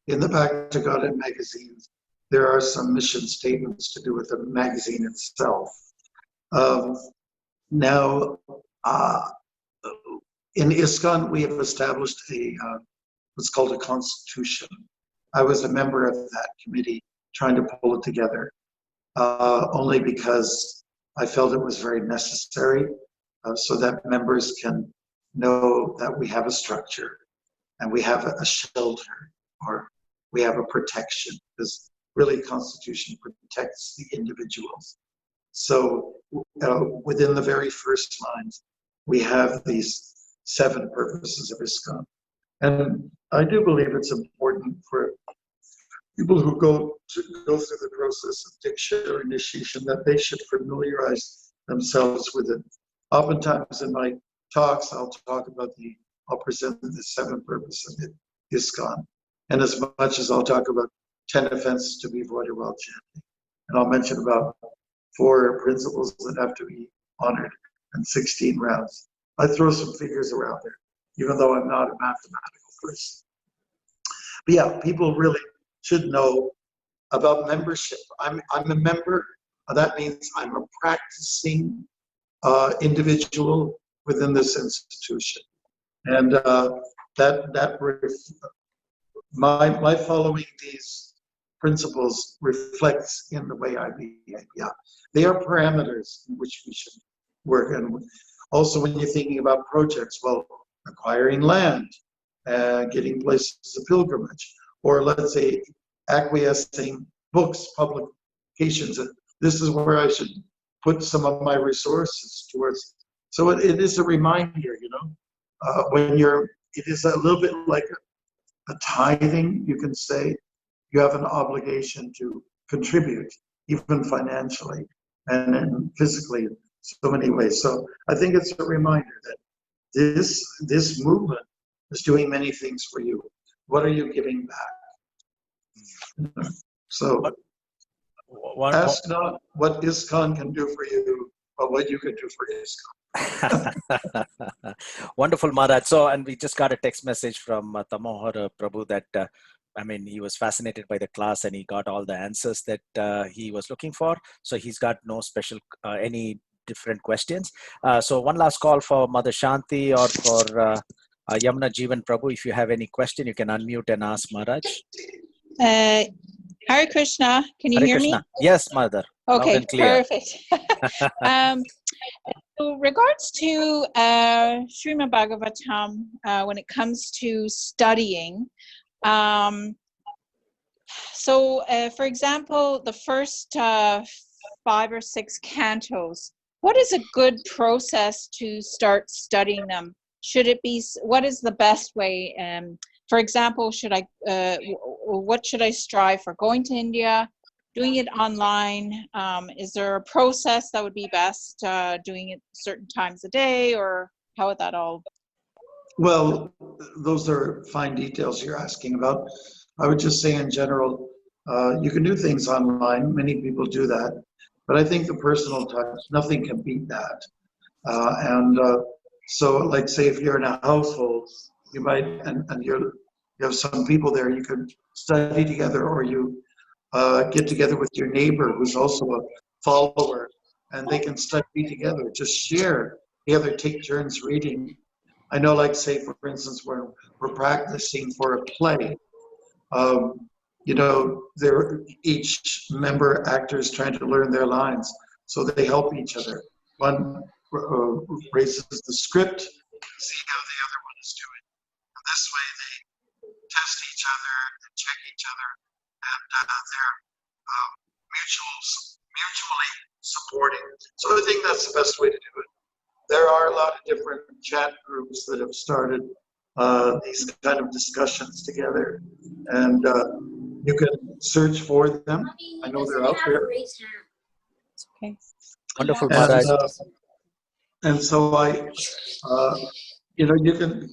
in the Back to Godhead magazines, there are some mission statements to do with the magazine itself. Now, in ISKCON, we have established what's called a constitution. I was a member of that committee trying to pull it together. Only because I felt it was very necessary so that members can know that we have a structure and we have a shelter, or we have a protection, because really Constitution protects the individuals. So within the very first lines, we have these 7 purposes of ISKCON. And I do believe it's important for people who go through the process of Diksha or initiation, that they should familiarize themselves with it. Oftentimes in my talks, I'll present the 7 purposes of ISKCON. And as much as I'll talk about 10 offenses to be avoided while chanting. And I'll mention about 4 principles that have to be honored and 16 rounds. I throw some figures around there, even though I'm not a mathematical person. But yeah, people really should know about membership. I'm a member. That means I'm a practicing individual within this institution. And my following these principles reflects in the way I behave. Yeah, they are parameters in which we should work. And also, when you're thinking about projects, well, acquiring land, getting places of pilgrimage, or let's say acquiescing books, publications. This is where I should put some of my resources towards. So it is a reminder, it is a little bit like a tithing, you can say. You have an obligation to contribute, even financially and then physically, in so many ways. So I think it's a reminder that this movement is doing many things for you. What are you giving back? So ask not what ISKCON can do for you, but what you can do for ISKCON. Wonderful, Maharaj. So, and we just got a text message from Tamohar Prabhu that, he was fascinated by the class and he got all the answers that he was looking for. So he's got no special, any different questions. So one last call for Mother Shanti or for Yamuna Jeevan Prabhu. If you have any question, you can unmute and ask Maharaj. Hare Krishna. Can you Hare hear Krishna. me? Yes, Mother. Okay, Loud and clear. perfect. So regards to Srimad Bhagavatam, when it comes to studying, for example, the first 5 or 6 cantos, what is a good process to start studying them? Should it be, what is the best way? For example, what should I strive for? Going to India, doing it online? Is there a process that would be best? Doing it certain times a day, or how would that all? Well, those are fine details you're asking about. I would just say in general, you can do things online. Many people do that. But I think the personal touch, nothing can beat that. So like say if you're in a household, you might, and you have some people there, you could study together, or you get together with your neighbor who's also a follower, and they can study together, just share together, take turns reading. I know, like say for instance, when we're practicing for a play, each member actor is trying to learn their lines, so they help each other. One raises the script, see how the other one is doing. And this way they test each other and check each other, and they're mutually supporting. So I think that's the best way to do it. There are a lot of different chat groups that have started these kind of discussions together, and you can search for them. I know they're out there. Okay. Wonderful, Maharaj. And so you can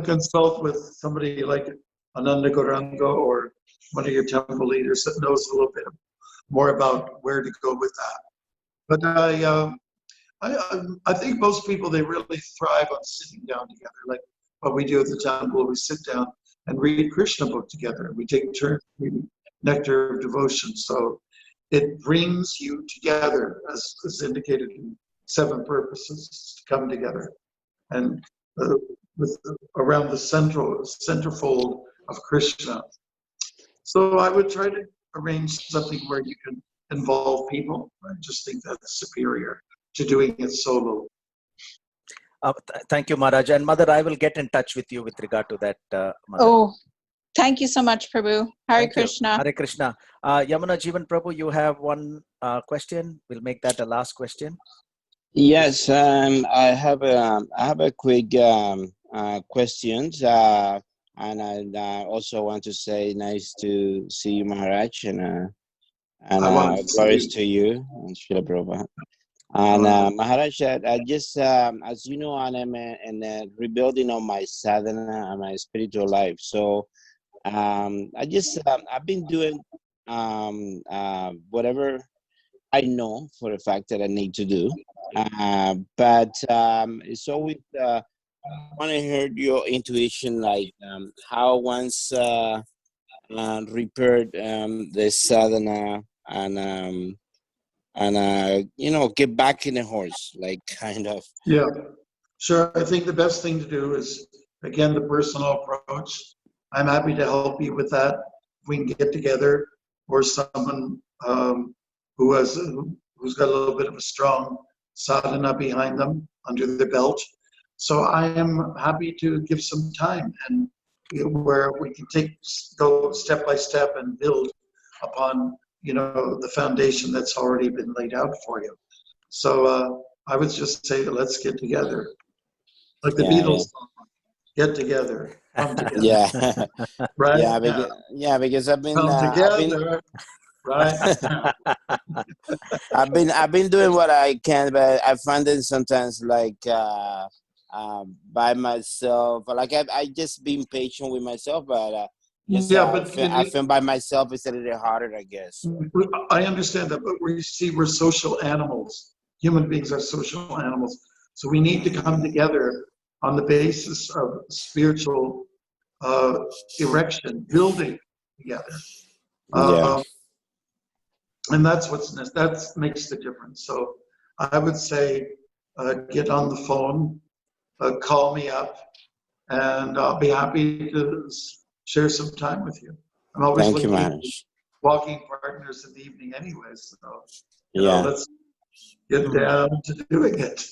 consult with somebody like Ananda Gauranga or one of your temple leaders that knows a little bit more about where to go with that. But I think most people, they really thrive on sitting down together, like what we do at the temple. We sit down and read Krishna book together. We take turns reading Nectar of Devotion. So it brings you together, as indicated in 7 purposes, to come together and around the centerfold of Krishna. So I would try to arrange something where you can involve people. I just think that's superior to doing it solo. Thank you, Maharaj. And Mother, I will get in touch with you with regard to that, Mother. Oh, thank you so much, Prabhu. Hare Thank Krishna. you. Hare Krishna. Yamuna Jeevan Prabhu, you have one question. We'll make that a last question. Yes, I have a quick questions, and I also want to say nice to see you, Maharaj, and glories to you, and Srila Prabhupada. And Maharaj, I just, as you know, I'm in the rebuilding of my sadhana and my spiritual life. So I've been doing whatever I know for a fact that I need to do. But it's always, when I heard your intuition, like how once repaired the sadhana and get back in the horse, like kind of. Yeah, sure. I think the best thing to do is again, the personal approach. I'm happy to help you with that. If we can get together, or someone who's got a little bit of a strong sadhana behind them, under their belt. So I am happy to give some time, and where we can go step by step and build upon the foundation that's already been laid out for you. So I would just say, let's get together, like the Beatles song, get together, come together. Yeah. Right? Because I've been Come together. Right? I've been doing what I can, but I find it sometimes like by myself. Like I just being patient with myself, but I feel by myself it's a little harder, I guess. I understand that, but we're social animals. Human beings are social animals, so we need to come together on the basis of spiritual erection, building together. And that's that makes the difference. So I would say, get on the phone, call me up, and I'll be happy to share some time with you. I'm always Thank you, looking Maharaj. for walking partners in the evening anyway. So let's get down to doing it.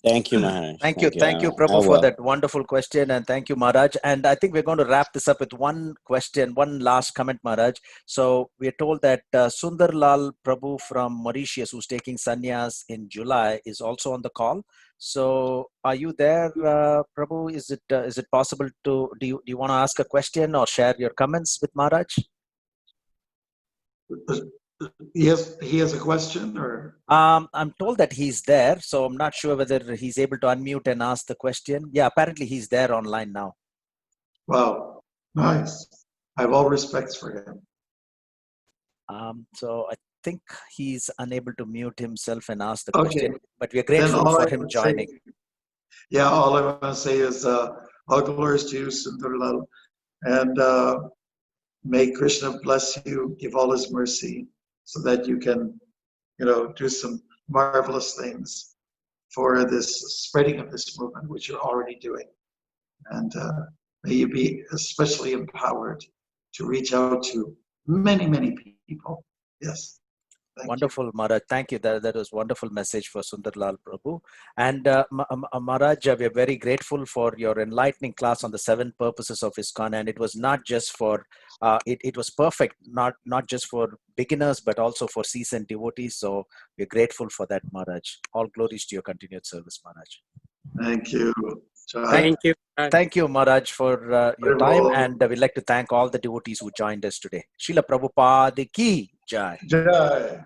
Thank you, Maharaj. Thank you, Prabhu, for that wonderful question, and thank you, Maharaj. And I think we're going to wrap this up with one question, one last comment, Maharaj. So we're told that Sundarlal Prabhu from Mauritius, who's taking sannyas in July, is also on the call. So are you there, Prabhu? Is it possible to do you want to ask a question or share your comments with Maharaj? Yes, he has a question, or I'm told that he's there, so I'm not sure whether he's able to unmute and ask the question. Yeah, apparently he's there online now. Wow, nice. I have all respects for him. So I think he's unable to mute himself and ask the question, but we're Then grateful for him joining. All I want to say is all glories to you, Sundarlal, and may Krishna bless you, give all his mercy, so that you can, do some marvelous things for this spreading of this movement, which you're already doing. And may you be especially empowered to reach out to many, many people. Yes. Wonderful, Maharaj. Thank you. That was a wonderful message for Sundarlal Prabhu. And Maharaj, we are very grateful for your enlightening class on the 7 purposes of ISKCON. And it was not just for, it was perfect, not just for beginners, but also for seasoned devotees. So we're grateful for that, Maharaj. All glories to your continued service, Maharaj. Thank you. Thank you, Maharaj, for your time. And we'd like to thank all the devotees who joined us today. Srila Prabhupada ki jai. Jai.